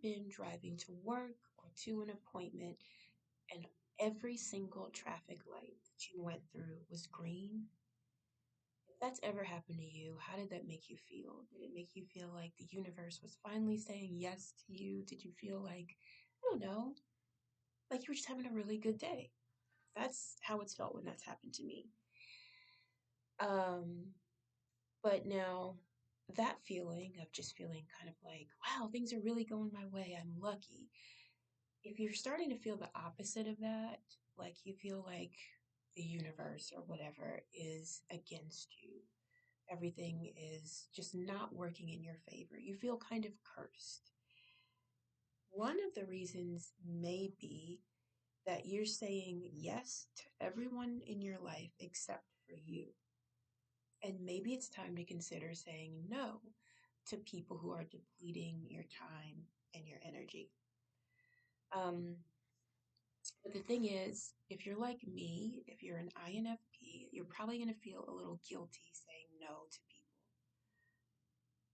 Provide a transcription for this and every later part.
been driving to work or to an appointment and every single traffic light that you went through was green? If that's ever happened to you, how did that make you feel? Did it make you feel like the universe was finally saying yes to you? Did you feel like, I don't know, like you were just having a really good day? That's how it's felt when that's happened to me. Um, but now that feeling of just feeling kind of like, wow, things are really going my way, I'm lucky. If you're starting to feel the opposite of that, like you feel like the universe or whatever is against you, everything is just not working in your favor, you feel kind of cursed. One of the reasons may be that you're saying yes to everyone in your life except for you. And maybe it's time to consider saying no to people who are depleting your time and your energy. Um, but the thing is, if you're like me, if you're an INFP, you're probably going to feel a little guilty saying no to people.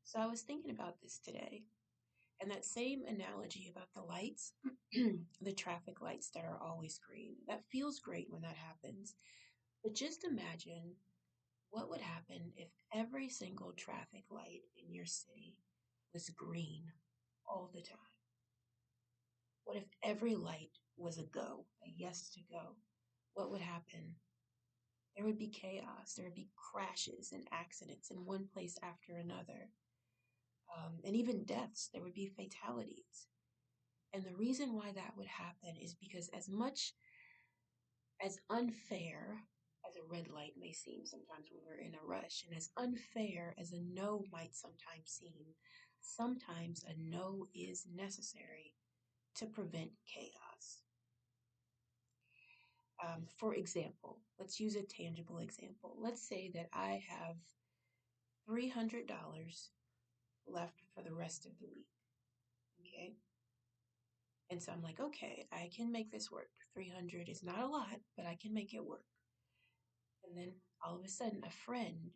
So I was thinking about this today, and that same analogy about the lights, the traffic lights that are always green, that feels great when that happens. But just imagine what would happen if every single traffic light in your city was green all the time? What if every light was a go, a yes to go? What would happen? There would be chaos, there would be crashes and accidents in one place after another, and even deaths. There would be fatalities. And the reason why that would happen is because, as much as unfair as a red light may seem sometimes when we're in a rush, and as unfair as a no might sometimes a no is necessary to prevent chaos. For example, let's use a tangible example. Let's say that I have $300 left for the rest of the week. Okay. And so I'm like, okay, I can make this work. 300 is not a lot, but I can make it work. And then all of a sudden, a friend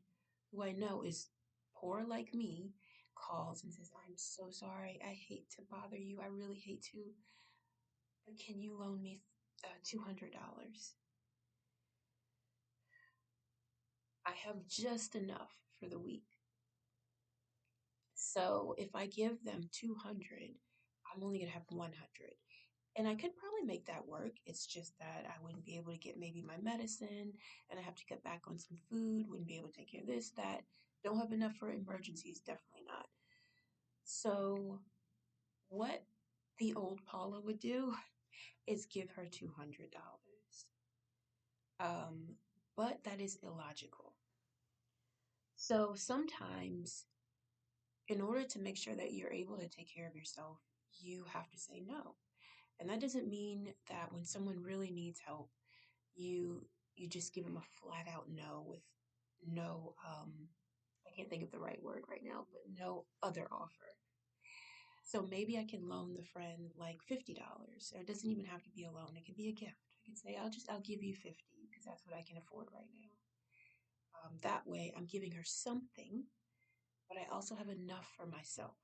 who I know is poor like me calls and says, I'm so sorry. I hate to bother you. I really hate to. But can you loan me $200? I have just enough for the week. So if I give them 200, I'm only going to have 100. And I could probably make that work. It's just that I wouldn't be able to get maybe my medicine, and I have to cut back on some food, wouldn't be able to take care of this, that. Don't have enough for emergencies, definitely not. So what the old Paula would do is give her $200. Um, but that is illogical. So sometimes, in order to make sure that you're able to take care of yourself, you have to say no. And that doesn't mean that when someone really needs help, you just give them a flat out no with no I can't think of the right word right now, but no other offer. So maybe I can loan the friend like $50. Or it doesn't even have to be a loan, it could be a gift. I can say I'll give you 50 because that's what I can afford right now. That way I'm giving her something, but I also have enough for myself.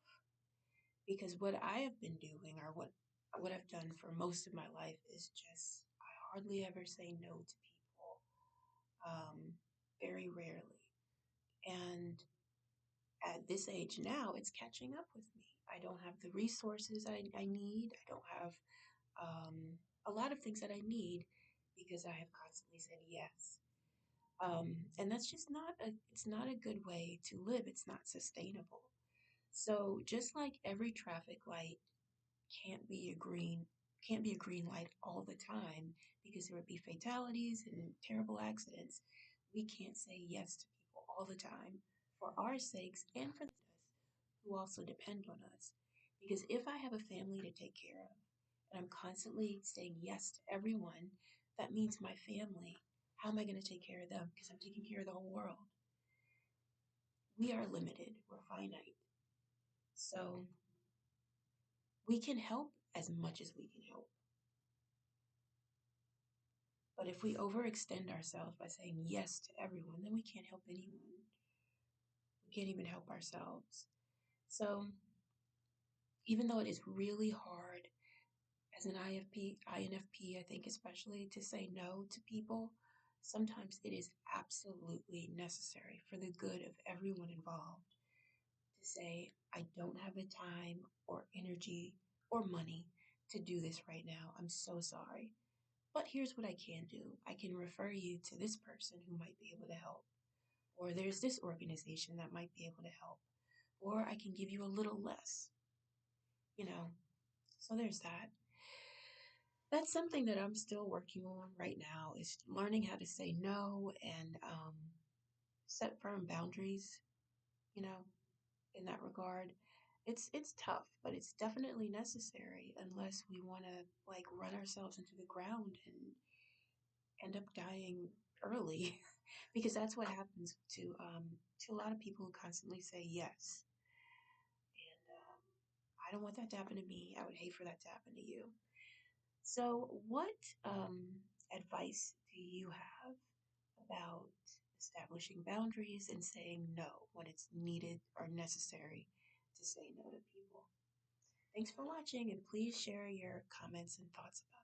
Because what I have been doing, or what I've done for most of my life, is just I hardly ever say no to people. Very rarely. And at this age now, it's catching up with me. I don't have the resources I need. I don't have a lot of things that I need because I have constantly said yes. And that's just it's not a good way to live. It's not sustainable. So just like every traffic light can't be a green can't be a green light all the time because there would be fatalities and terrible accidents. We can't say yes to people all the time for our sakes and for us who also depend on us. Because if I have a family to take care of and I'm constantly saying yes to everyone, that means my family. How am I going to take care of them? Because I'm taking care of the whole world. We are limited, we're finite. So we can help as much as we can help. But if we overextend ourselves by saying yes to everyone, then we can't help anyone. We can't even help ourselves. So Even though it is really hard as an INFP, I think especially to say no to people, sometimes it is absolutely necessary for the good of everyone involved to say, I don't have the time or energy or money to do this right now. I'm so sorry. But here's what I can do. I can refer you to this person who might be able to help. Or there's this organization that might be able to help. Or I can give you a little less, you know. So there's that. That's something that I'm still working on right now is learning how to say no and set firm boundaries, you know, in that regard. It's tough, but it's definitely necessary unless we want to like run ourselves into the ground and end up dying early because that's what happens to a lot of people who constantly say yes. And I don't want that to happen to me. I would hate for that to happen to you. So, what advice do you have about establishing boundaries and saying no when it's needed or necessary to say no to people? Thanks for watching, and please share your comments and thoughts about